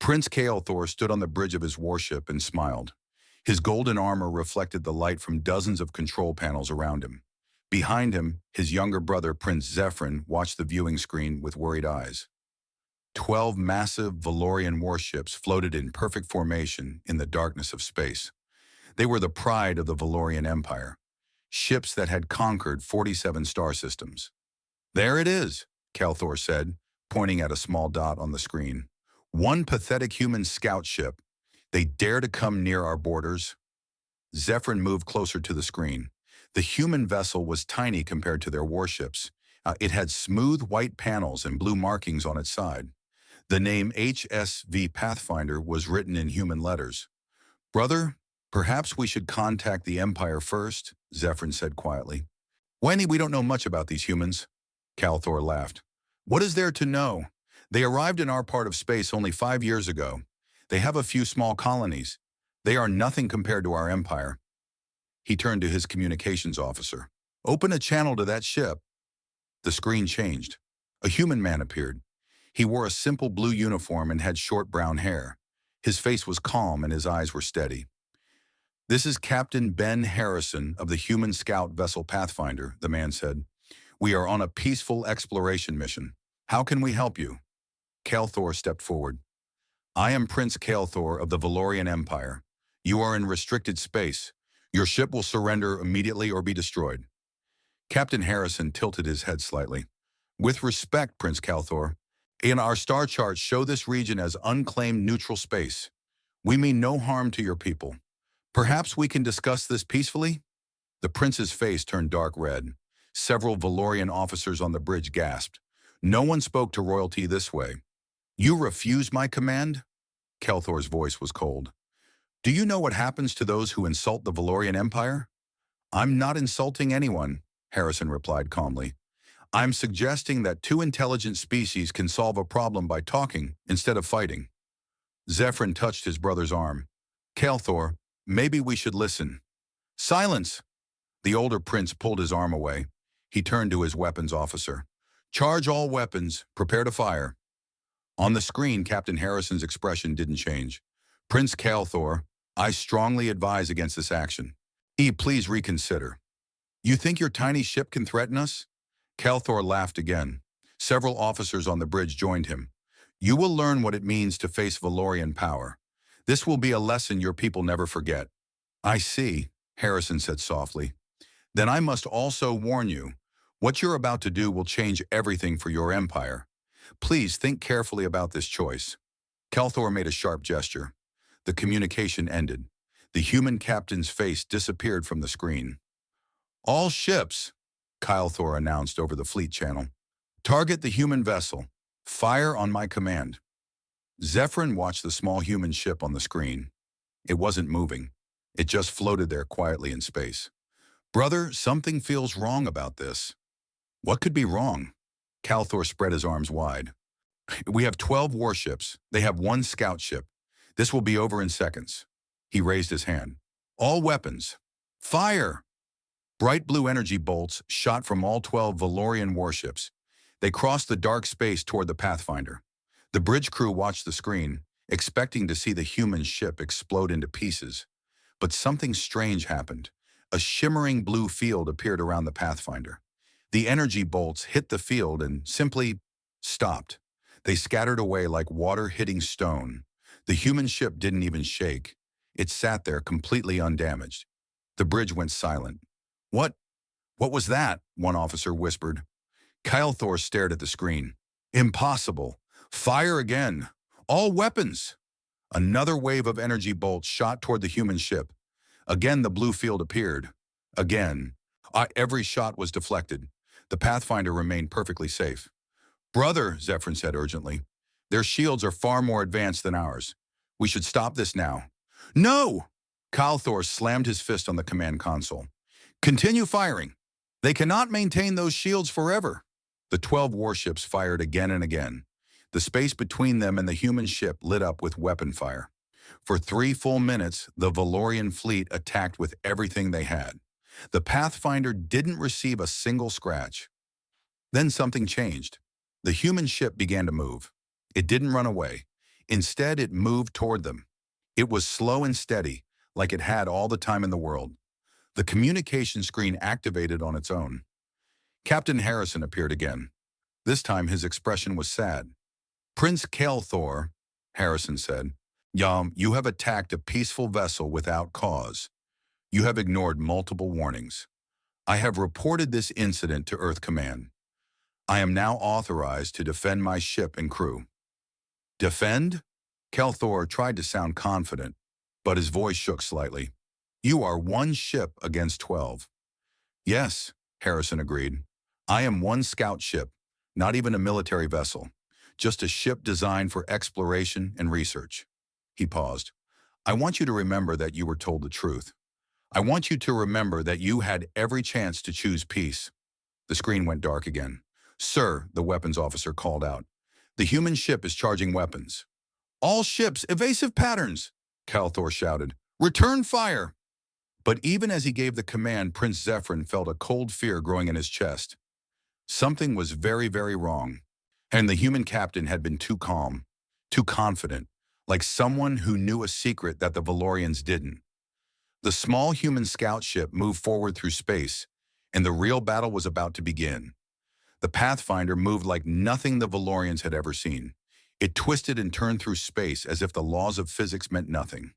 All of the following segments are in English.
Prince Kael'thor stood on the bridge of his warship and smiled. His golden armor reflected the light from dozens of control panels around him. Behind him, his younger brother, Prince Zephyrin, watched the viewing screen with worried eyes. 12 massive Valorian warships floated in perfect formation in the darkness of space. They were the pride of the Valorian Empire, ships that had conquered 47 star systems. "There it is," Kael'thor said, pointing at a small dot on the screen. "One pathetic human scout ship. They dare to come near our borders." Zephyrin moved closer to the screen. The human vessel was tiny compared to their warships. It had smooth white panels and blue markings on its side. The name HSV Pathfinder was written in human letters. "Brother, perhaps we should contact the Empire first," Zephyrin said quietly. "Wendy, we don't know much about these humans." Kael'thor laughed. "What is there to know? They arrived in our part of space only 5 years ago. They have a few small colonies. They are nothing compared to our empire." He turned to his communications officer. "Open a channel to that ship." The screen changed. A human man appeared. He wore a simple blue uniform and had short brown hair. His face was calm and his eyes were steady. "This is Captain Ben Harrison of the human scout vessel Pathfinder," the man said. "We are on a peaceful exploration mission. How can we help you?" Kael'thor stepped forward. "I am Prince Kael'thor of the Valorian Empire. You are in restricted space. Your ship will surrender immediately or be destroyed." Captain Harrison tilted his head slightly. "With respect, Prince Kael'thor, in our star charts show this region as unclaimed neutral space. We mean no harm to your people. Perhaps we can discuss this peacefully?" The prince's face turned dark red. Several Valorian officers on the bridge gasped. No one spoke to royalty this way. "You refuse my command?" Kael'thor's voice was cold. "Do you know what happens to those who insult the Valorian Empire?" "I'm not insulting anyone," Harrison replied calmly. "I'm suggesting that two intelligent species can solve a problem by talking instead of fighting." Zephyrin touched his brother's arm. "Kael'thor, maybe we should listen." "Silence!" The older prince pulled his arm away. He turned to his weapons officer. "Charge all weapons. Prepare to fire." On the screen, Captain Harrison's expression didn't change. "Prince Kael'thor, I strongly advise against this action. Please reconsider." "You think your tiny ship can threaten us?" Kael'thor laughed again. Several officers on the bridge joined him. "You will learn what it means to face Valorian power. This will be a lesson your people never forget." "I see," Harrison said softly. "Then I must also warn you. What you're about to do will change everything for your empire. Please think carefully about this choice." Kael'thor made a sharp gesture. The communication ended. The human captain's face disappeared from the screen. "All ships," Kael'thor announced over the fleet channel. "Target the human vessel. Fire on my command." Zephyrin watched the small human ship on the screen. It wasn't moving. It just floated there quietly in space. "Brother, something feels wrong about this." "What could be wrong?" Kael'thor spread his arms wide. "We have 12 warships. They have one scout ship. This will be over in seconds." He raised his hand. "All weapons. Fire!" Bright blue energy bolts shot from all 12 Valorian warships. They crossed the dark space toward the Pathfinder. The bridge crew watched the screen, expecting to see the human ship explode into pieces. But something strange happened. A shimmering blue field appeared around the Pathfinder. The energy bolts hit the field and simply stopped. They scattered away like water hitting stone. The human ship didn't even shake. It sat there completely undamaged. The bridge went silent. What was that?" one officer whispered. Kael'thor stared at the screen. "Impossible. Fire again. All weapons." Another wave of energy bolts shot toward the human ship. Again the blue field appeared. Again. Every shot was deflected. The Pathfinder remained perfectly safe. "Brother," Zephyrin said urgently, "their shields are far more advanced than ours. We should stop this now." "No!" Kael'thor slammed his fist on the command console. "Continue firing. They cannot maintain those shields forever." The 12 warships fired again and again. The space between them and the human ship lit up with weapon fire. For 3 full minutes, the Valorian fleet attacked with everything they had. The Pathfinder didn't receive a single scratch. Then something changed. The human ship began to move. It didn't run away. Instead, it moved toward them. It was slow and steady, like it had all the time in the world. The communication screen activated on its own. Captain Harrison appeared again. This time his expression was sad. "Prince Kael'thor," Harrison said, you have attacked a peaceful vessel without cause. You have ignored multiple warnings. I have reported this incident to Earth Command. I am now authorized to defend my ship and crew." "Defend?" Kael'thor tried to sound confident, but his voice shook slightly. "You are one ship against 12. "Yes," Harrison agreed. "I am one scout ship, not even a military vessel, just a ship designed for exploration and research." He paused. "I want you to remember that you were told the truth. I want you to remember that you had every chance to choose peace." The screen went dark again. "Sir," the weapons officer called out, "the human ship is charging weapons." "All ships, evasive patterns," Kael'thor shouted. "Return fire!" But even as he gave the command, Prince Zephyrin felt a cold fear growing in his chest. Something was very, very wrong. And the human captain had been too calm, too confident, like someone who knew a secret that the Valorians didn't. The small human scout ship moved forward through space, and the real battle was about to begin. The Pathfinder moved like nothing the Valorians had ever seen. It twisted and turned through space as if the laws of physics meant nothing.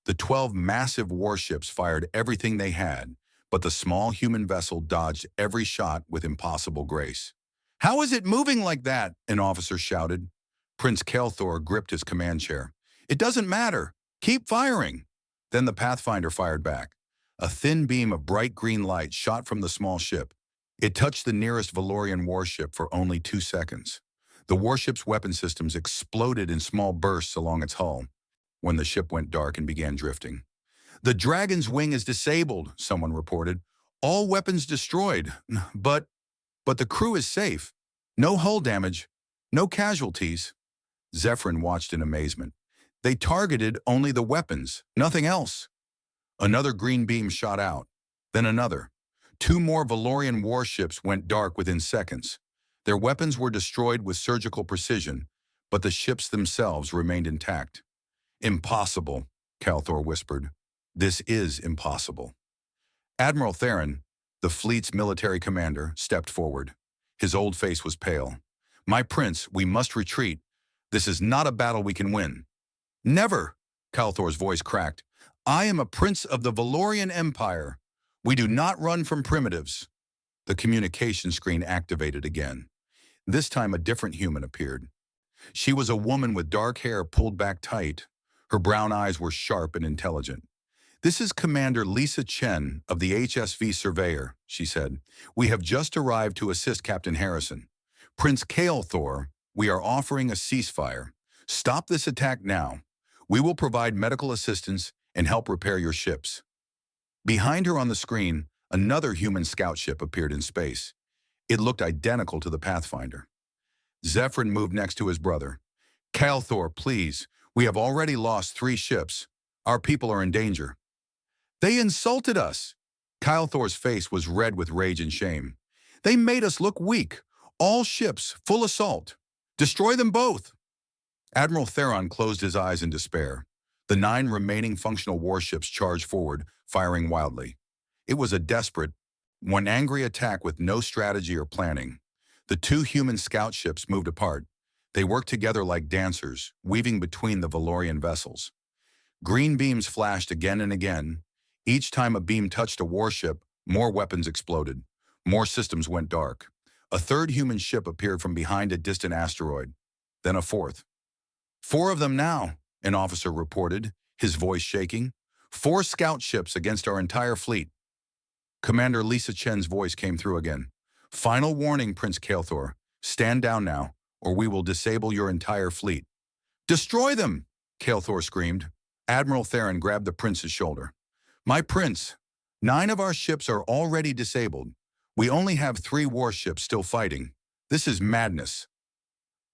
The 12 massive warships fired everything they had, but the small human vessel dodged every shot with impossible grace. "How is it moving like that?" an officer shouted. Prince Kael'thor gripped his command chair. "It doesn't matter. Keep firing." Then the Pathfinder fired back. A thin beam of bright green light shot from the small ship. It touched the nearest Valorian warship for only 2 seconds. The warship's weapon systems exploded in small bursts along its hull, when the ship went dark and began drifting. "The Dragon's wing is disabled," someone reported. "All weapons destroyed. But the crew is safe. No hull damage. No casualties." Zephyrin watched in amazement. "They targeted only the weapons, nothing else." Another green beam shot out, then another. 2 more Valorian warships went dark within seconds. Their weapons were destroyed with surgical precision, but the ships themselves remained intact. "Impossible," Kael'thor whispered. "This is impossible." Admiral Theron, the fleet's military commander, stepped forward. His old face was pale. "My prince, we must retreat. This is not a battle we can win." "Never," Kael'thor's voice cracked. "I am a prince of the Valorian Empire. We do not run from primitives." The communication screen activated again. This time a different human appeared. She was a woman with dark hair pulled back tight. Her brown eyes were sharp and intelligent. "This is Commander Lisa Chen of the HSV Surveyor," she said. "We have just arrived to assist Captain Harrison. Prince Kael'thor, we are offering a ceasefire. Stop this attack now. We will provide medical assistance and help repair your ships." Behind her on the screen, another human scout ship appeared in space. It looked identical to the Pathfinder. Zephyrin moved next to his brother. "Kael'thor, please. We have already lost 3 ships. Our people are in danger." "They insulted us." Kael'thor's face was red with rage and shame. "They made us look weak. All ships, full assault. Destroy them both." Admiral Theron closed his eyes in despair. The 9 remaining functional warships charged forward, firing wildly. It was a desperate, one angry attack with no strategy or planning. The 2 human scout ships moved apart. They worked together like dancers, weaving between the Valorian vessels. Green beams flashed again and again. Each time a beam touched a warship, more weapons exploded. More systems went dark. A 3rd human ship appeared from behind a distant asteroid. Then a 4th. "4 of them now," an officer reported, his voice shaking. "4 scout ships against our entire fleet." Commander Lisa Chen's voice came through again. "Final warning, Prince Kael'thor. Stand down now, or we will disable your entire fleet." "Destroy them!" Kael'thor screamed. Admiral Theron grabbed the prince's shoulder. "My prince, 9 of our ships are already disabled. We only have 3 warships still fighting. This is madness."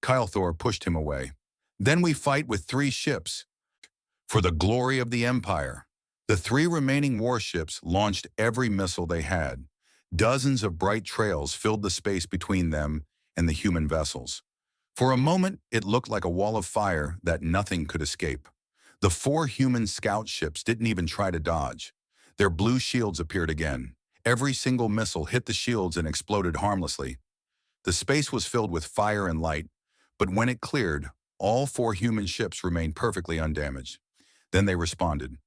Kael'thor pushed him away. "Then we fight with 3 ships. For the glory of the Empire." The 3 remaining warships launched every missile they had. Dozens of bright trails filled the space between them and the human vessels. For a moment, it looked like a wall of fire that nothing could escape. The four human scout ships didn't even try to dodge. Their blue shields appeared again. Every single missile hit the shields and exploded harmlessly. The space was filled with fire and light, but when it cleared, all four human ships remained perfectly undamaged. Then they responded.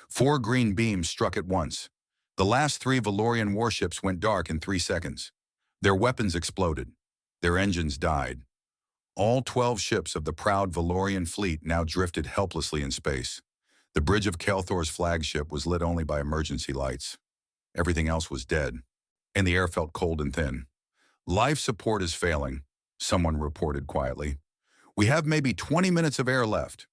Four green beams struck at once. The last three Valorian warships went dark in 3 seconds. Their weapons exploded. Their engines died. All 12 ships of the proud Valorian fleet now drifted helplessly in space. The bridge of Kelthor's flagship was lit only by emergency lights. Everything else was dead, and the air felt cold and thin. Life support is failing, someone reported quietly. We have maybe 20 minutes of air left.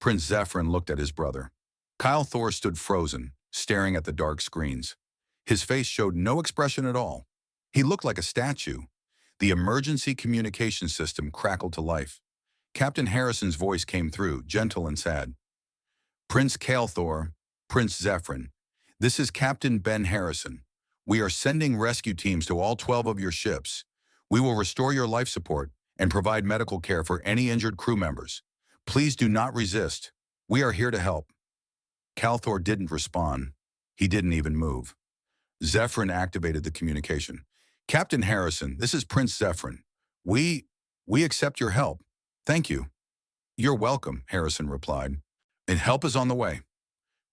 Prince Zephyrin looked at his brother. Kyle Thor stood frozen, staring at the dark screens. His face showed no expression at all. He looked like a statue. The emergency communication system crackled to life. Captain Harrison's voice came through, gentle and sad. Prince Kael'thor, Prince Zephyrin, this is Captain Ben Harrison. We are sending rescue teams to all 12 of your ships. We will restore your life support and provide medical care for any injured crew members. Please do not resist. We are here to help. Kael'thor didn't respond. He didn't even move. Zephyrin activated the communication. Captain Harrison, this is Prince Zephyrin. We accept your help. Thank you. You're welcome, Harrison replied. And help is on the way.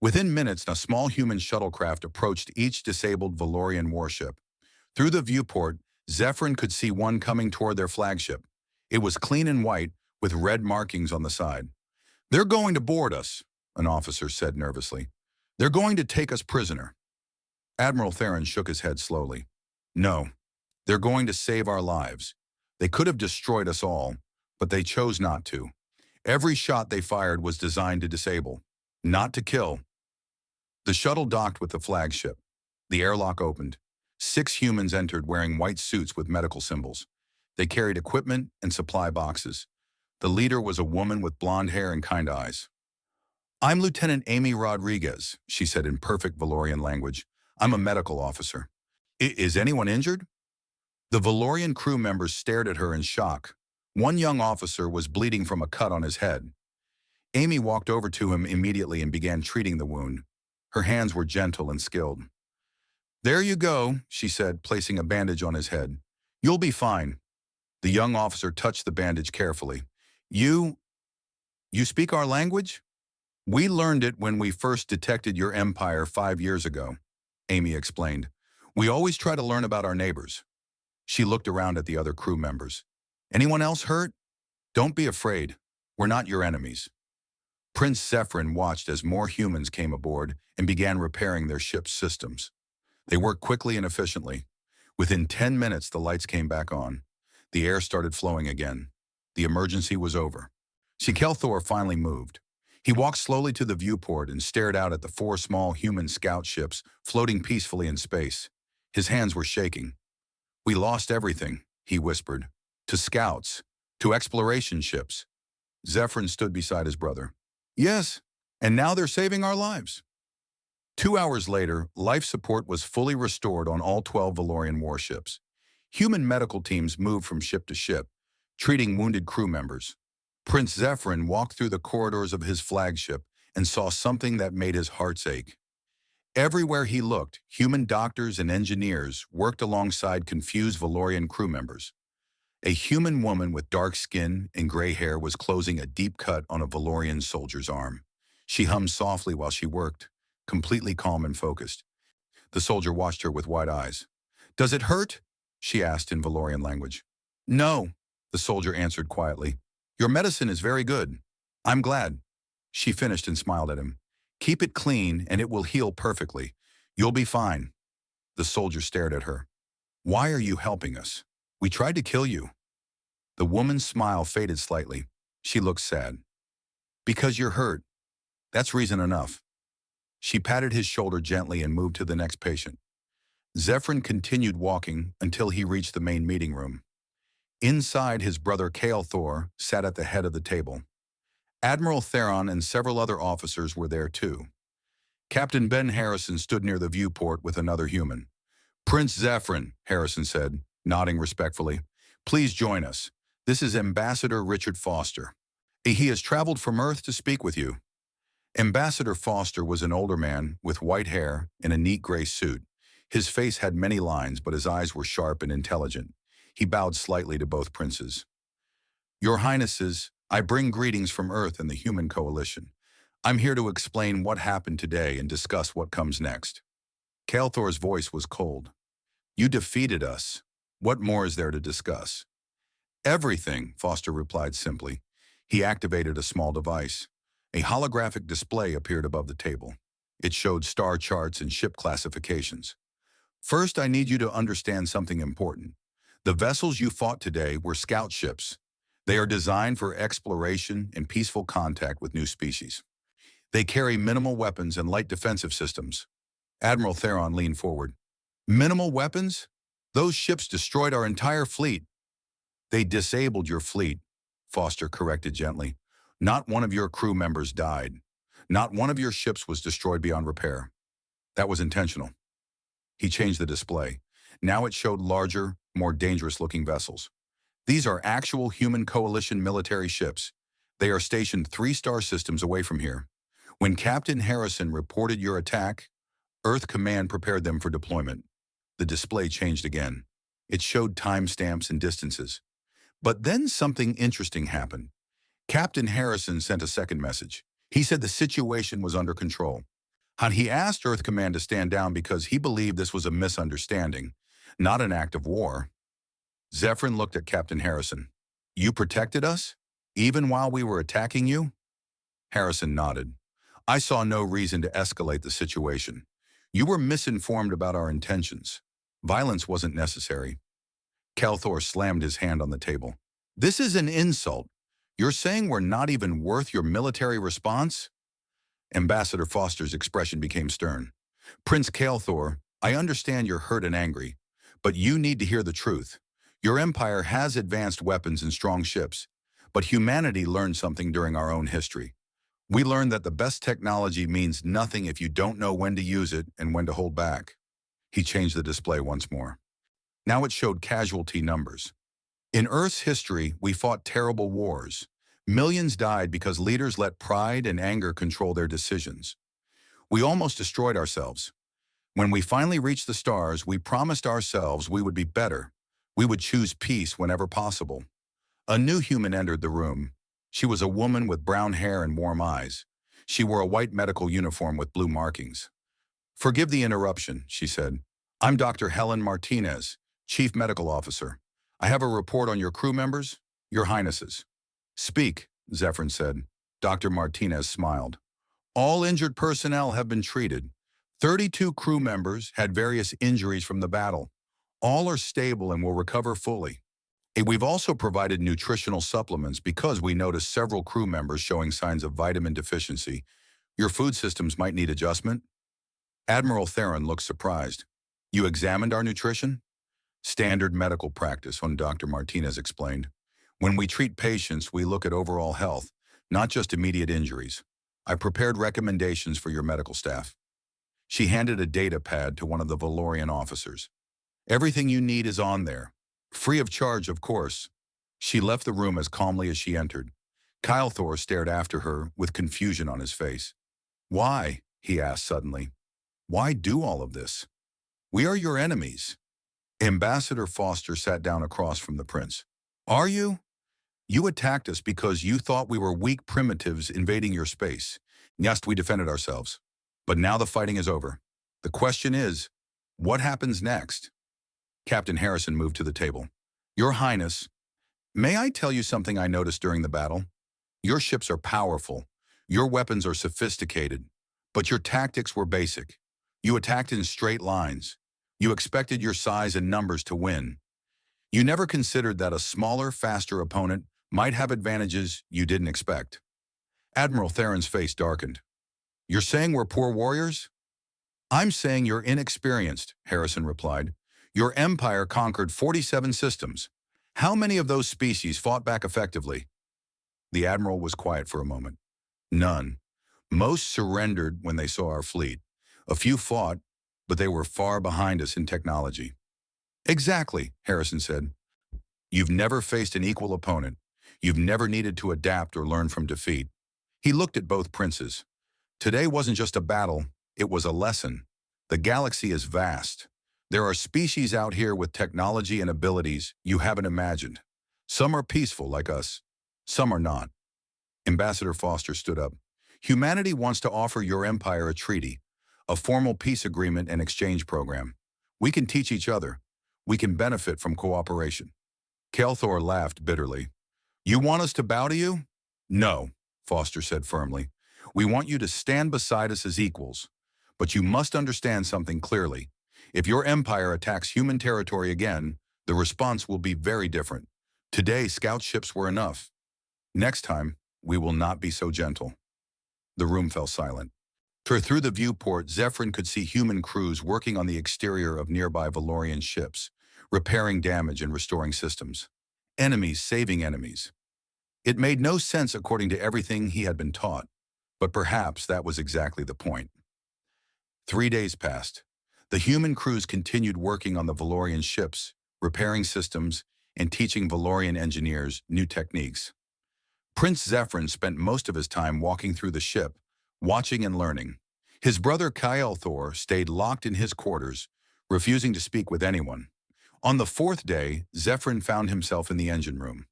Within minutes, a small human shuttlecraft approached each disabled Valorian warship. Through the viewport, Zephyrin could see one coming toward their flagship. It was clean and white, with red markings on the side. They're going to board us, an officer said nervously. They're going to take us prisoner. Admiral Theron shook his head slowly. No, they're going to save our lives. They could have destroyed us all, but they chose not to. Every shot they fired was designed to disable, not to kill. The shuttle docked with the flagship. The airlock opened. 6 humans entered wearing white suits with medical symbols. They carried equipment and supply boxes. The leader was a woman with blonde hair and kind eyes. I'm Lieutenant Amy Rodriguez, she said in perfect Valorian language. I'm a medical officer. Is anyone injured? The Valorian crew members stared at her in shock. One young officer was bleeding from a cut on his head. Amy walked over to him immediately and began treating the wound. Her hands were gentle and skilled. There you go, she said, placing a bandage on his head. You'll be fine. The young officer touched the bandage carefully. You speak our language? We learned it when we first detected your empire 5 years ago, Amy explained. We always try to learn about our neighbors. She looked around at the other crew members. Anyone else hurt? Don't be afraid. We're not your enemies. Prince Zephyrin watched as more humans came aboard and began repairing their ship's systems. They worked quickly and efficiently. Within 10 minutes, the lights came back on. The air started flowing again. The emergency was over. Kelthor finally moved. He walked slowly to the viewport and stared out at the 4 small human scout ships floating peacefully in space. His hands were shaking. We lost everything, he whispered. To scouts, to exploration ships. Zephyrin stood beside his brother. Yes, and now they're saving our lives. 2 hours later, life support was fully restored on all 12 Valorian warships. Human medical teams moved from ship to ship, treating wounded crew members. Prince Zephyrin walked through the corridors of his flagship and saw something that made his heart ache. Everywhere he looked, human doctors and engineers worked alongside confused Valorian crew members. A human woman with dark skin and gray hair was closing a deep cut on a Valorian soldier's arm. She hummed softly while she worked, completely calm and focused. The soldier watched her with wide eyes. Does it hurt? She asked in Valorian language. No, the soldier answered quietly. Your medicine is very good. I'm glad. She finished and smiled at him. Keep it clean and it will heal perfectly. You'll be fine. The soldier stared at her. Why are you helping us? We tried to kill you. The woman's smile faded slightly. She looked sad. Because you're hurt. That's reason enough. She patted his shoulder gently and moved to the next patient. Zephyrin continued walking until he reached the main meeting room. Inside, his brother Kael'thor sat at the head of the table. Admiral Theron and several other officers were there too. Captain Ben Harrison stood near the viewport with another human. Prince Zephyrin, Harrison said, nodding respectfully. Please join us. This is Ambassador Richard Foster. He has traveled from Earth to speak with you. Ambassador Foster was an older man with white hair in a neat gray suit. His face had many lines, but his eyes were sharp and intelligent. He bowed slightly to both princes. Your Highnesses, I bring greetings from Earth and the Human Coalition. I'm here to explain what happened today and discuss what comes next. Kalthor's voice was cold. You defeated us. What more is there to discuss? Everything, Foster replied simply. He activated a small device. A holographic display appeared above the table. It showed star charts and ship classifications. First, I need you to understand something important. The vessels you fought today were scout ships. They are designed for exploration and peaceful contact with new species. They carry minimal weapons and light defensive systems. Admiral Theron leaned forward. Minimal weapons? Those ships destroyed our entire fleet. They disabled your fleet, Foster corrected gently. Not one of your crew members died. Not one of your ships was destroyed beyond repair. That was intentional. He changed the display. Now it showed larger, more dangerous-looking vessels. These are actual human coalition military ships. They are stationed 3 star systems away from here. When Captain Harrison reported your attack, Earth Command prepared them for deployment. The display changed again. It showed timestamps and distances. But then something interesting happened. Captain Harrison sent a second message. He said the situation was under control. He asked Earth Command to stand down because he believed this was a misunderstanding, not an act of war. Zephyrin looked at Captain Harrison. You protected us? Even while we were attacking you? Harrison nodded. I saw no reason to escalate the situation. You were misinformed about our intentions. Violence wasn't necessary. Kalthor slammed his hand on the table. This is an insult. You're saying we're not even worth your military response? Ambassador Foster's expression became stern. Prince Kalthor, I understand you're hurt and angry, but you need to hear the truth. Your empire has advanced weapons and strong ships, but humanity learned something during our own history. We learned that the best technology means nothing if you don't know when to use it and when to hold back. He changed the display once more. Now it showed casualty numbers. In Earth's history, we fought terrible wars. Millions died because leaders let pride and anger control their decisions. We almost destroyed ourselves. When we finally reached the stars, we promised ourselves we would be better. We would choose peace whenever possible. A new human entered the room. She was a woman with brown hair and warm eyes. She wore a white medical uniform with blue markings. Forgive the interruption, she said. I'm Dr. Helen Martinez, Chief Medical Officer. I have a report on your crew members, your Highnesses. Speak, Zephyrin said. Dr. Martinez smiled. All injured personnel have been treated. 32 crew members had various injuries from the battle. All are stable and will recover fully. We've also provided nutritional supplements because we noticed several crew members showing signs of vitamin deficiency. Your food systems might need adjustment. Admiral Theron looked surprised. You examined our nutrition? Standard medical practice, Dr. Martinez explained. When we treat patients, we look at overall health, not just immediate injuries. I prepared recommendations for your medical staff. She handed a data pad to one of the Valorian officers. Everything you need is on there. Free of charge, of course. She left the room as calmly as she entered. Kalthor stared after her with confusion on his face. Why? He asked suddenly. Why do all of this? We are your enemies. Ambassador Foster sat down across from the prince. Are you? You attacked us because you thought we were weak primitives invading your space. Yes, we defended ourselves. But now the fighting is over. The question is, what happens next? Captain Harrison moved to the table. Your Highness, may I tell you something I noticed during the battle? Your ships are powerful. Your weapons are sophisticated. But your tactics were basic. You attacked in straight lines. You expected your size and numbers to win. You never considered that a smaller, faster opponent might have advantages you didn't expect. Admiral Theron's face darkened. You're saying we're poor warriors? I'm saying you're inexperienced, Harrison replied. Your empire conquered 47 systems. How many of those species fought back effectively? The admiral was quiet for a moment. None. Most surrendered when they saw our fleet. A few fought, but they were far behind us in technology. Exactly, Harrison said. You've never faced an equal opponent. You've never needed to adapt or learn from defeat. He looked at both princes. Today wasn't just a battle, it was a lesson. The galaxy is vast. There are species out here with technology and abilities you haven't imagined. Some are peaceful like us. Some are not. Ambassador Foster stood up. Humanity wants to offer your empire a treaty, a formal peace agreement and exchange program. We can teach each other. We can benefit from cooperation. Kelthor laughed bitterly. You want us to bow to you? No, Foster said firmly. We want you to stand beside us as equals. But you must understand something clearly. If your empire attacks human territory again, the response will be very different. Today, scout ships were enough. Next time, we will not be so gentle. The room fell silent. Through the viewport, Zephyrin could see human crews working on the exterior of nearby Valorian ships, repairing damage and restoring systems. Enemies saving enemies. It made no sense according to everything he had been taught, but perhaps that was exactly the point. 3 days passed. The human crews continued working on the Valorian ships, repairing systems, and teaching Valorian engineers new techniques. Prince Zephyrin spent most of his time walking through the ship, watching and learning. His brother Kelthor stayed locked in his quarters, refusing to speak with anyone. On the 4th day, Zephyrin found himself in the engine room.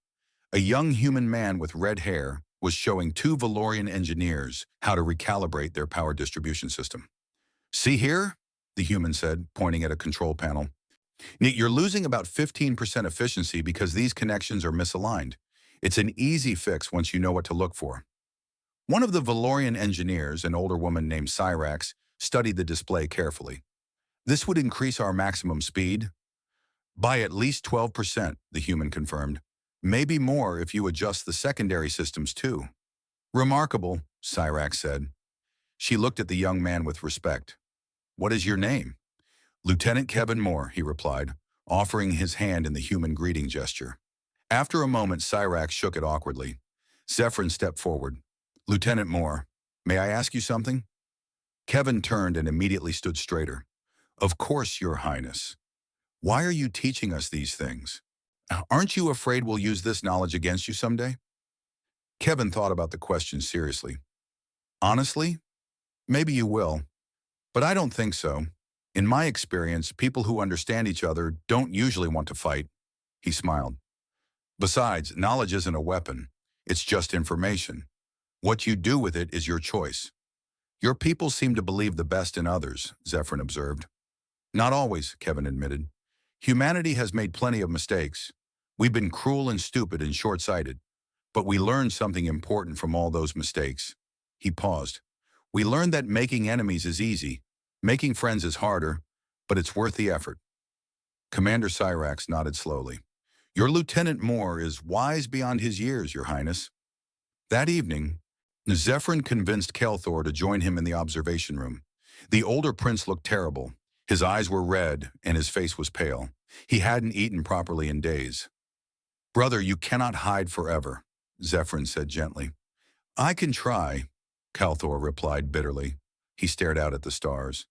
A young human man with red hair was showing 2 Valorian engineers how to recalibrate their power distribution system. See here, the human said, pointing at a control panel. You're losing about 15% efficiency because these connections are misaligned. It's an easy fix once you know what to look for. One of the Valorian engineers, an older woman named Cyrax, studied the display carefully. This would increase our maximum speed by at least 12%, the human confirmed. Maybe more if you adjust the secondary systems too. Remarkable, Cyrax said. She looked at the young man with respect. What is your name? Lieutenant Kevin Moore, he replied, offering his hand in the human greeting gesture. After a moment, Cyrax shook it awkwardly. Zephyrin stepped forward. Lieutenant Moore, may I ask you something? Kevin turned and immediately stood straighter. Of course, Your Highness. Why are you teaching us these things? Aren't you afraid we'll use this knowledge against you someday? Kevin thought about the question seriously. Honestly, maybe you will, but I don't think so. In my experience, people who understand each other don't usually want to fight. He smiled. Besides, knowledge isn't a weapon. It's just information. What you do with it is your choice. Your people seem to believe the best in others, Zephyrin observed. Not always, Kevin admitted. Humanity has made plenty of mistakes. We've been cruel and stupid and short-sighted. But we learned something important from all those mistakes. He paused. We learned that making enemies is easy. Making friends is harder, but it's worth the effort. Commander Cyrax nodded slowly. Your Lieutenant Moore is wise beyond his years, Your Highness. That evening, Zephyrin convinced Kelthor to join him in the observation room. The older prince looked terrible. His eyes were red and his face was pale. He hadn't eaten properly in days. Brother, you cannot hide forever, Zephyrin said gently. I can try, Kelthor replied bitterly. He stared out at the stars.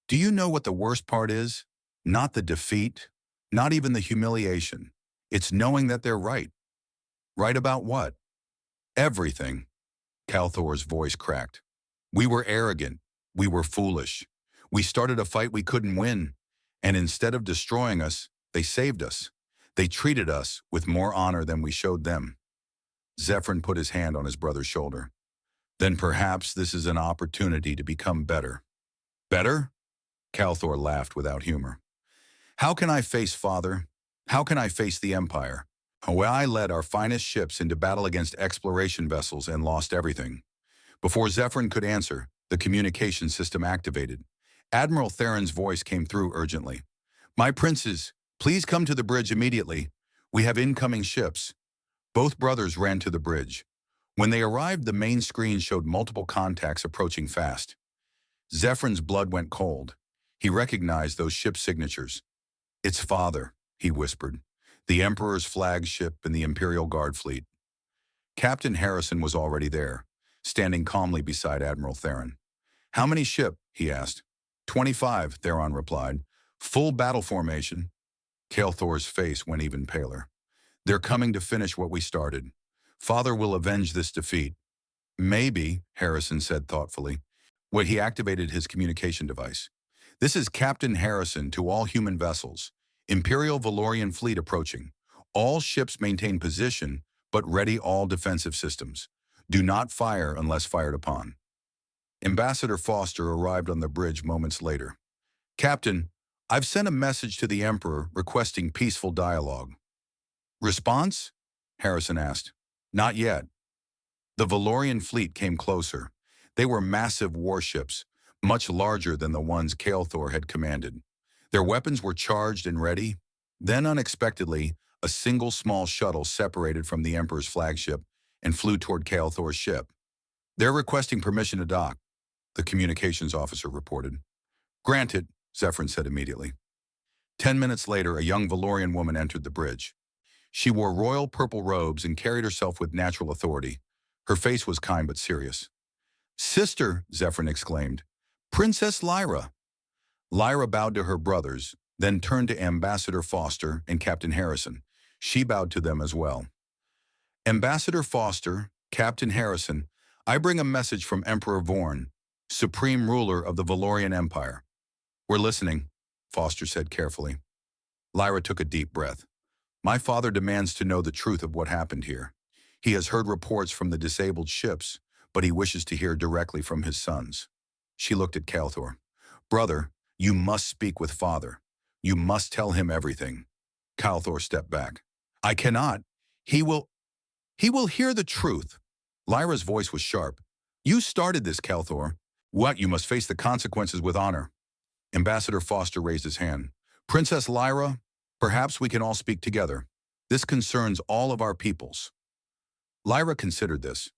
Do you know what the worst part is? Not the defeat, not even the humiliation. It's knowing that they're right. Right about what? Everything. Kelthor's voice cracked. We were arrogant. We were foolish. We started a fight we couldn't win. And instead of destroying us, they saved us. They treated us with more honor than we showed them. Zephyrin put his hand on his brother's shoulder. Then perhaps this is an opportunity to become better. Better? Kelthor laughed without humor. How can I face Father? How can I face the Empire? When I led our finest ships into battle against exploration vessels and lost everything. Before Zephyrin could answer, the communication system activated. Admiral Theron's voice came through urgently. My princes, please come to the bridge immediately. We have incoming ships. Both brothers ran to the bridge. When they arrived, the main screen showed multiple contacts approaching fast. Zephyrin's blood went cold. He recognized those ship signatures. It's Father, he whispered. The Emperor's flagship and the Imperial Guard fleet. Captain Harrison was already there, standing calmly beside Admiral Theron. How many ship? He asked. 25, Theron replied. Full battle formation. Kelthor's face went even paler. They're coming to finish what we started. Father will avenge this defeat. Maybe, Harrison said thoughtfully. When he activated his communication device. This is Captain Harrison to all human vessels. Imperial Valorian fleet approaching. All ships maintain position, but ready all defensive systems. Do not fire unless fired upon. Ambassador Foster arrived on the bridge moments later. Captain, I've sent a message to the Emperor requesting peaceful dialogue. Response? Harrison asked. Not yet. The Valorian fleet came closer. They were massive warships, much larger than the ones Kael'thor had commanded. Their weapons were charged and ready. Then, unexpectedly, a single small shuttle separated from the Emperor's flagship and flew toward Kael'thor's ship. They're requesting permission to dock, the communications officer reported. Granted, Zephyrin said immediately. 10 minutes later, a young Valorian woman entered the bridge. She wore royal purple robes and carried herself with natural authority. Her face was kind but serious. Sister, Zephyrin exclaimed. Princess Lyra. Lyra bowed to her brothers, then turned to Ambassador Foster and Captain Harrison. She bowed to them as well. Ambassador Foster, Captain Harrison, I bring a message from Emperor Vorn, Supreme Ruler of the Valorian Empire. We're listening, Foster said carefully. Lyra took a deep breath. My father demands to know the truth of what happened here. He has heard reports from the disabled ships, but he wishes to hear directly from his sons. She looked at Kael'thor. Brother, you must speak with father. You must tell him everything. Kael'thor stepped back. I cannot. He will hear the truth. Lyra's voice was sharp. You started this, Kael'thor. What? You must face the consequences with honor. Ambassador Foster raised his hand. Princess Lyra, perhaps we can all speak together. This concerns all of our peoples. Lyra considered this.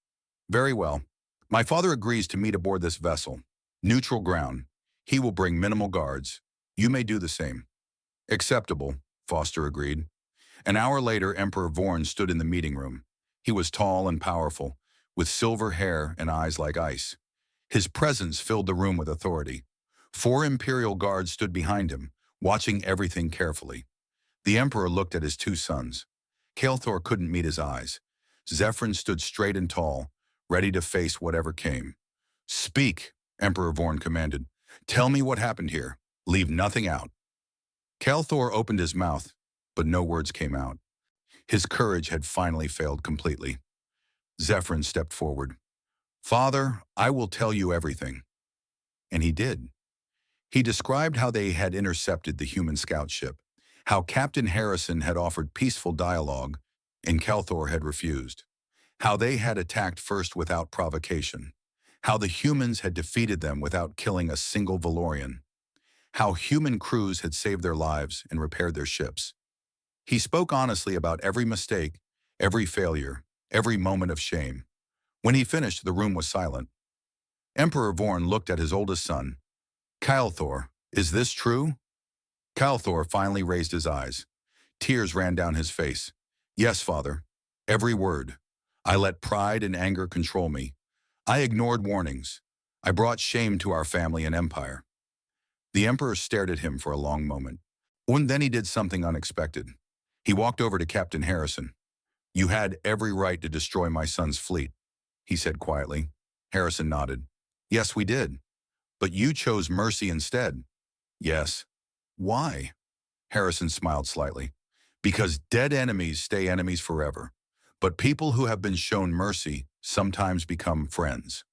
Very well. My father agrees to meet aboard this vessel. Neutral ground. He will bring minimal guards. You may do the same. Acceptable, Foster agreed. An hour later, Emperor Vorn stood in the meeting room. He was tall and powerful, with silver hair and eyes like ice. His presence filled the room with authority. 4 Imperial guards stood behind him, watching everything carefully. The Emperor looked at his 2 sons. Kael'thor couldn't meet his eyes. Zephyrin stood straight and tall, ready to face whatever came. Speak, Emperor Vorn commanded. Tell me what happened here. Leave nothing out. Kael'thor opened his mouth, but no words came out. His courage had finally failed completely. Zephyrin stepped forward. Father, I will tell you everything. And he did. He described how they had intercepted the human scout ship, how Captain Harrison had offered peaceful dialogue, and Kael'thor had refused, how they had attacked first without provocation, how the humans had defeated them without killing a single Valorian, how human crews had saved their lives and repaired their ships. He spoke honestly about every mistake, every failure, every moment of shame. When he finished, the room was silent. Emperor Vorn looked at his oldest son. Kael'thor, is this true? Kael'thor finally raised his eyes. Tears ran down his face. Yes, father. Every word. I let pride and anger control me. I ignored warnings. I brought shame to our family and empire. The Emperor stared at him for a long moment. And then he did something unexpected. He walked over to Captain Harrison. You had every right to destroy my son's fleet, he said quietly. Harrison nodded. Yes, we did. But you chose mercy instead. Yes. Why? Harrison smiled slightly. Because dead enemies stay enemies forever. But people who have been shown mercy sometimes become friends.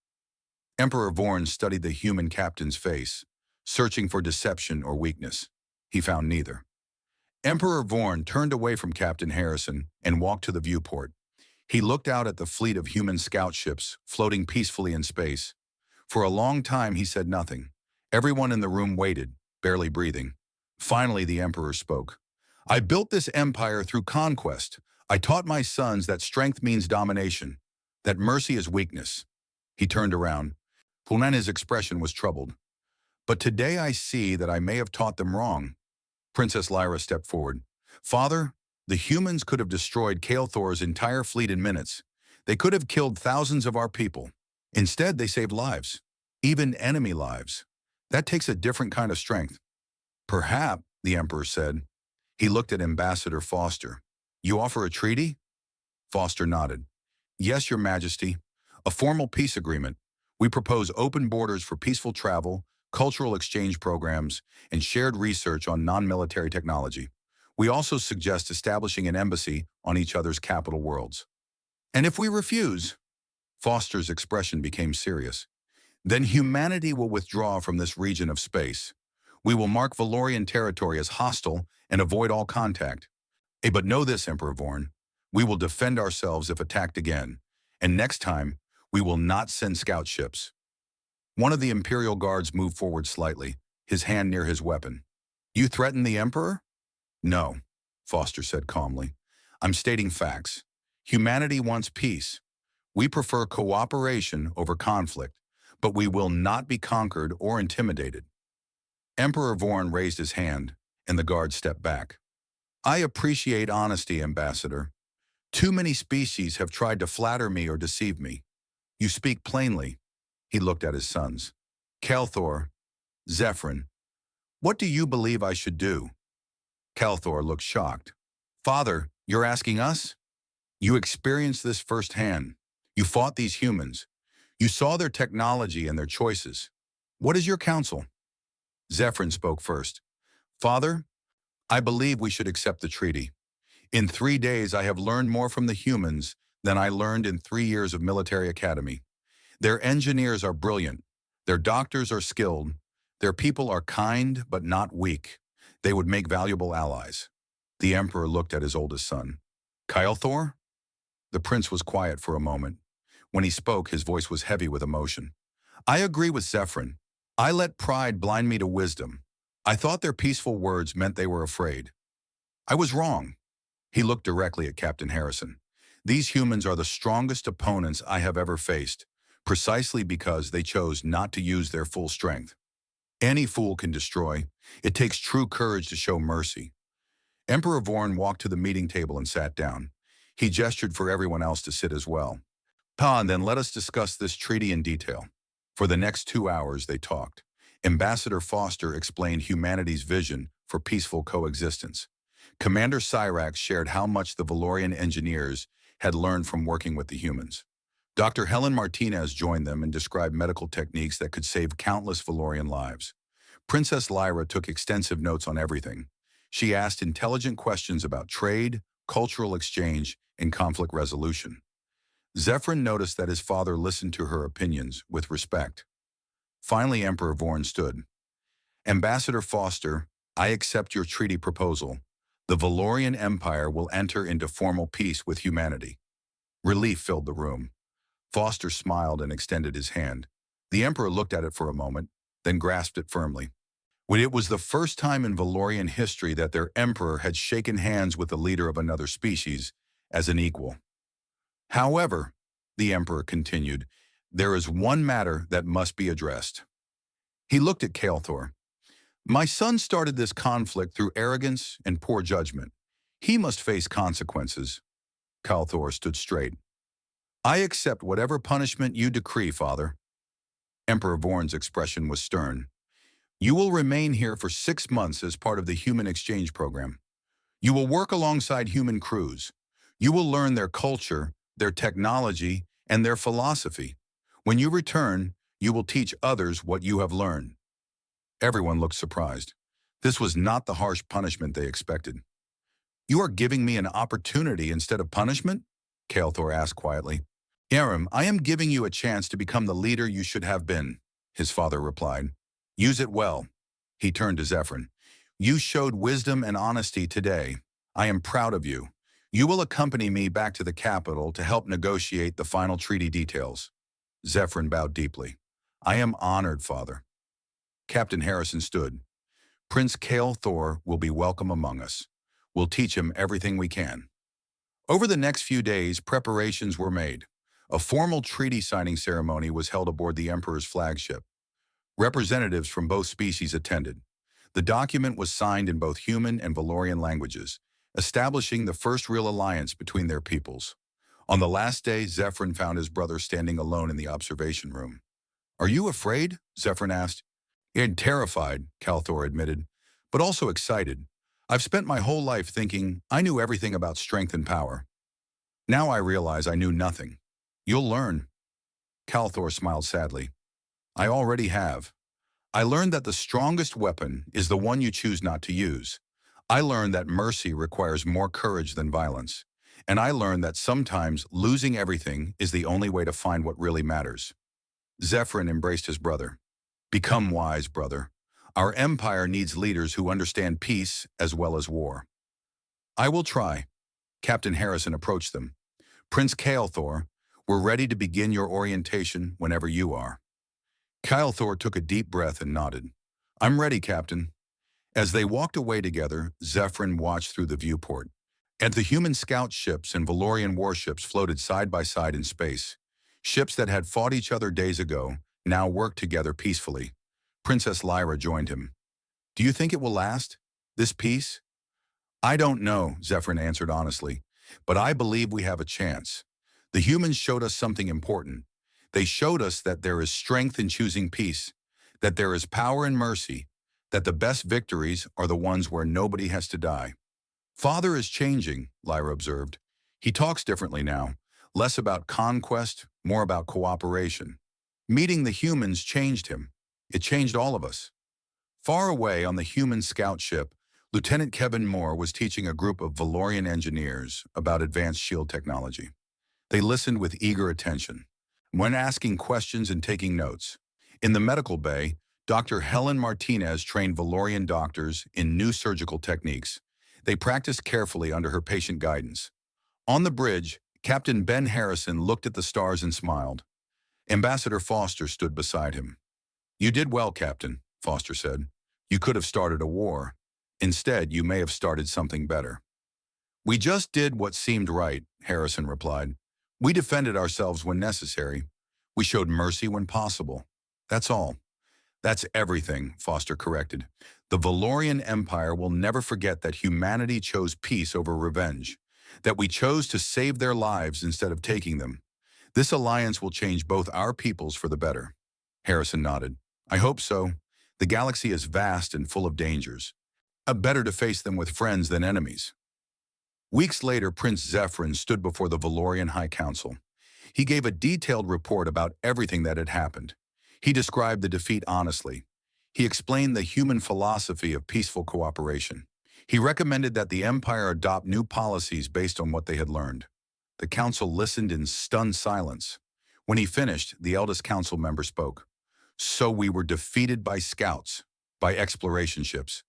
Emperor Vorn studied the human captain's face, searching for deception or weakness. He found neither. Emperor Vorn turned away from Captain Harrison and walked to the viewport. He looked out at the fleet of human scout ships floating peacefully in space. For a long time, he said nothing. Everyone in the room waited, barely breathing. Finally, the Emperor spoke. I built this empire through conquest. I taught my sons that strength means domination, that mercy is weakness. He turned around. His expression was troubled. But today I see that I may have taught them wrong. Princess Lyra stepped forward. Father, the humans could have destroyed Kael'thor's entire fleet in minutes. They could have killed thousands of our people. Instead, they saved lives, even enemy lives. That takes a different kind of strength. Perhaps, the Emperor said. He looked at Ambassador Foster. You offer a treaty? Foster nodded. Yes, Your Majesty. A formal peace agreement. We propose open borders for peaceful travel, cultural exchange programs, and shared research on non-military technology. We also suggest establishing an embassy on each other's capital worlds. And if we refuse, Foster's expression became serious, then humanity will withdraw from this region of space. We will mark Valorian territory as hostile and avoid all contact. But know this, Emperor Vorn, we will defend ourselves if attacked again, and next time, we will not send scout ships. One of the Imperial Guards moved forward slightly, his hand near his weapon. You threaten the Emperor? No, Foster said calmly. I'm stating facts. Humanity wants peace. We prefer cooperation over conflict, but we will not be conquered or intimidated. Emperor Vorn raised his hand, and the guard stepped back. I appreciate honesty, Ambassador. Too many species have tried to flatter me or deceive me. You speak plainly. He looked at his sons. Kalthor, Zephyrin, what do you believe I should do? Kalthor looked shocked. Father, you're asking us? You experienced this firsthand. You fought these humans. You saw their technology and their choices. What is your counsel? Zephyrin spoke first. Father, I believe we should accept the treaty. In 3 days, I have learned more from the humans than I learned in 3 years of military academy. Their engineers are brilliant. Their doctors are skilled. Their people are kind but not weak. They would make valuable allies. The Emperor looked at his oldest son. Kalthor? The prince was quiet for a moment. When he spoke, his voice was heavy with emotion. I agree with Zephyrin. I let pride blind me to wisdom. I thought their peaceful words meant they were afraid. I was wrong. He looked directly at Captain Harrison. These humans are the strongest opponents I have ever faced, precisely because they chose not to use their full strength. Any fool can destroy. It takes true courage to show mercy. Emperor Vorn walked to the meeting table and sat down. He gestured for everyone else to sit as well. And then let us discuss this treaty in detail. For the next 2 hours, they talked. Ambassador Foster explained humanity's vision for peaceful coexistence. Commander Cyrax shared how much the Valorian engineers had learned from working with the humans. Dr. Helen Martinez joined them and described medical techniques that could save countless Valorian lives. Princess Lyra took extensive notes on everything. She asked intelligent questions about trade, cultural exchange, and conflict resolution. Zephyrin noticed that his father listened to her opinions with respect. Finally, Emperor Vorn stood. Ambassador Foster, I accept your treaty proposal. The Valorian Empire will enter into formal peace with humanity. Relief filled the room. Foster smiled and extended his hand. The Emperor looked at it for a moment, then grasped it firmly. It was the first time in Valorian history that their Emperor had shaken hands with the leader of another species as an equal. However, the Emperor continued, there is one matter that must be addressed. He looked at Kalthor. My son started this conflict through arrogance and poor judgment. He must face consequences. Kalthor stood straight. I accept whatever punishment you decree, Father. Emperor Vorn's expression was stern. You will remain here for 6 months as part of the human exchange program. You will work alongside human crews. You will learn their culture, their technology, and their philosophy. When you return, you will teach others what you have learned. Everyone looked surprised. This was not the harsh punishment they expected. You are giving me an opportunity instead of punishment? Kalthor asked quietly. Aram, I am giving you a chance to become the leader you should have been, his father replied. Use it well. He turned to Zephyrin. You showed wisdom and honesty today. I am proud of you. You will accompany me back to the capital to help negotiate the final treaty details. Zephyrin bowed deeply. I am honored, Father. Captain Harrison stood. Prince Kalthor will be welcome among us. We'll teach him everything we can. Over the next few days, preparations were made. A formal treaty signing ceremony was held aboard the Emperor's flagship. Representatives from both species attended. The document was signed in both human and Valorian languages, establishing the first real alliance between their peoples. On the last day, Zephyrin found his brother standing alone in the observation room. Are you afraid? Zephyrin asked. Terrified, Kalthor admitted, but also excited. I've spent my whole life thinking I knew everything about strength and power. Now I realize I knew nothing. You'll learn. Calthor smiled sadly. I already have. I learned that the strongest weapon is the one you choose not to use. I learned that mercy requires more courage than violence. And I learned that sometimes losing everything is the only way to find what really matters. Zephyrin embraced his brother. Become wise, brother. Our empire needs leaders who understand peace as well as war. I will try. Captain Harrison approached them. Prince Kael'thor, we're ready to begin your orientation whenever you are. Kael'thor took a deep breath and nodded. I'm ready, Captain. As they walked away together, Zephyrin watched through the viewport. And the human scout ships and Valorian warships floated side by side in space. Ships that had fought each other days ago now worked together peacefully. Princess Lyra joined him. Do you think it will last? This peace? I don't know, Zephyrin answered honestly, but I believe we have a chance. The humans showed us something important. They showed us that there is strength in choosing peace, that there is power in mercy, that the best victories are the ones where nobody has to die. Father is changing, Lyra observed. He talks differently now, less about conquest, more about cooperation. Meeting the humans changed him. It changed all of us. Far away on the human scout ship, Lieutenant Kevin Moore was teaching a group of Valorian engineers about advanced shield technology. They listened with eager attention, when asking questions and taking notes. In the medical bay, Dr. Helen Martinez trained Valorian doctors in new surgical techniques. They practiced carefully under her patient guidance. On the bridge, Captain Ben Harrison looked at the stars and smiled. Ambassador Foster stood beside him. You did well, Captain, Foster said. You could have started a war. Instead, you may have started something better. We just did what seemed right, Harrison replied. We defended ourselves when necessary. We showed mercy when possible. That's all. That's everything, Foster corrected. The Valorian Empire will never forget that humanity chose peace over revenge, that we chose to save their lives instead of taking them. This alliance will change both our peoples for the better. Harrison nodded. I hope so. The galaxy is vast and full of dangers. Better to face them with friends than enemies. Weeks later, Prince Zephyrin stood before the Valorian High Council. He gave a detailed report about everything that had happened. He described the defeat honestly. He explained the human philosophy of peaceful cooperation. He recommended that the Empire adopt new policies based on what they had learned. The council listened in stunned silence. When he finished, the eldest council member spoke. So we were defeated by scouts, by exploration ships.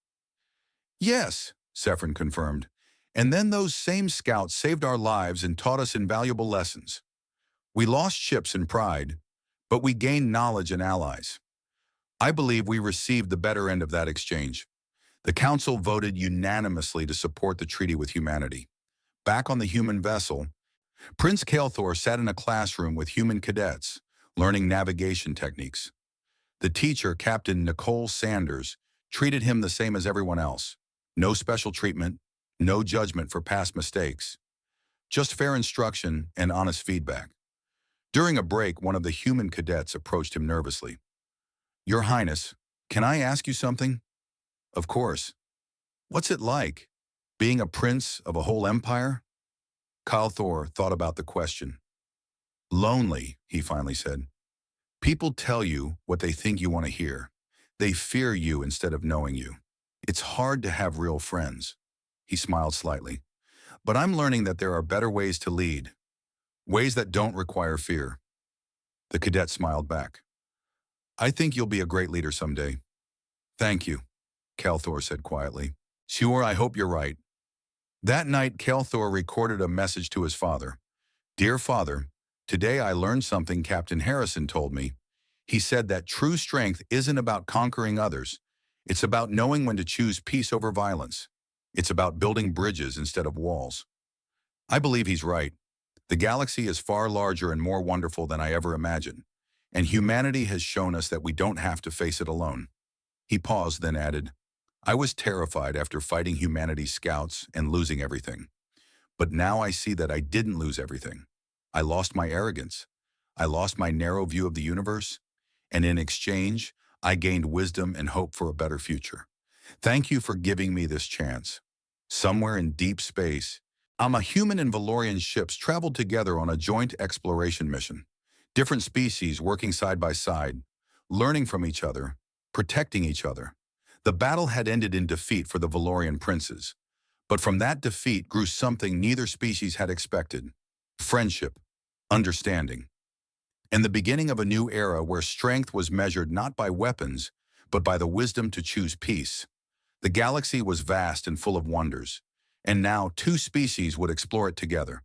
Yes, Zephyrin confirmed. And then those same scouts saved our lives and taught us invaluable lessons. We lost ships and pride, but we gained knowledge and allies. I believe we received the better end of that exchange. The council voted unanimously to support the treaty with humanity. Back on the human vessel, Prince Kael'thor sat in a classroom with human cadets, learning navigation techniques. The teacher, Captain Nicole Sanders, treated him the same as everyone else. No special treatment, no judgment for past mistakes. Just fair instruction and honest feedback. During a break, one of the human cadets approached him nervously. Your Highness, can I ask you something? Of course. What's it like, being a prince of a whole empire? Kael'thor thought about the question. Lonely, he finally said. People tell you what they think you want to hear. They fear you instead of knowing you. It's hard to have real friends. He smiled slightly. But I'm learning that there are better ways to lead. Ways that don't require fear. The cadet smiled back. I think you'll be a great leader someday. Thank you, Kael'thor said quietly. Sure, I hope you're right. That night, Kael'thor recorded a message to his father. Dear Father, today I learned something Captain Harrison told me. He said that true strength isn't about conquering others. It's about knowing when to choose peace over violence. It's about building bridges instead of walls. I believe he's right. The galaxy is far larger and more wonderful than I ever imagined, and humanity has shown us that we don't have to face it alone. He paused, then added, I was terrified after fighting humanity's scouts and losing everything. But now I see that I didn't lose everything. I lost my arrogance. I lost my narrow view of the universe. And in exchange, I gained wisdom and hope for a better future. Thank you for giving me this chance. Somewhere in deep space, human and Valorian ships traveled together on a joint exploration mission. Different species working side by side, learning from each other, protecting each other. The battle had ended in defeat for the Valorian princes. But from that defeat grew something neither species had expected: friendship, understanding, and the beginning of a new era where strength was measured not by weapons, but by the wisdom to choose peace. The galaxy was vast and full of wonders, and now two species would explore it together.